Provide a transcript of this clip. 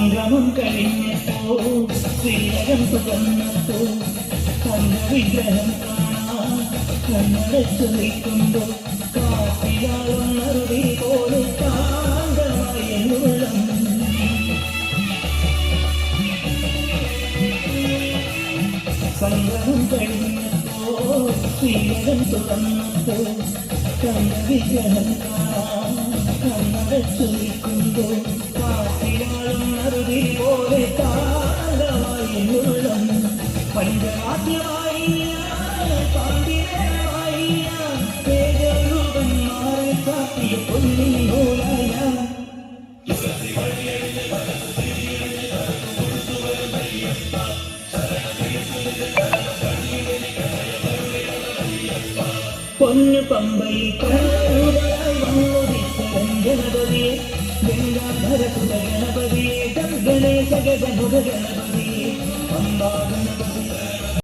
സംഗമം കഴിഞ്ഞപ്പോ ശ്രീലകം തുറന്നപ്പോ വിഗ്രഹം കാണാൻ കണ്ണടച്ചു നിൽക്കുമ്പോ കാട്ടിലാളും നറുതി പോലെ കാന്തമായ ഉള്ളം സംഗമം കഴിഞ്ഞപ്പോ ശ്രീലകം തുറന്നപ്പോ വിഗ്രഹം കാണാൻ കണ്ണടച്ചു നിൽക്കുമ്പോ കാട്ടിലാളും നറുതി പോലെ കാന്തമായ ഉള്ളം പഞ്ചവാദ്യമായി പാണ്ഡിതമായി രൂപൻ മാറി കാട്ടിയ പൊന്നിനോലായ പൊന്നു പമ്പയിൽ കണ്ണൂരായി വന്നോദിച്ചവൻ ഗണപതിയെ ഗംഗാധരസുത ഗണപതിയെ ഗണേശ ഗജമുഖ ഗണപതിയെ പമ്പാ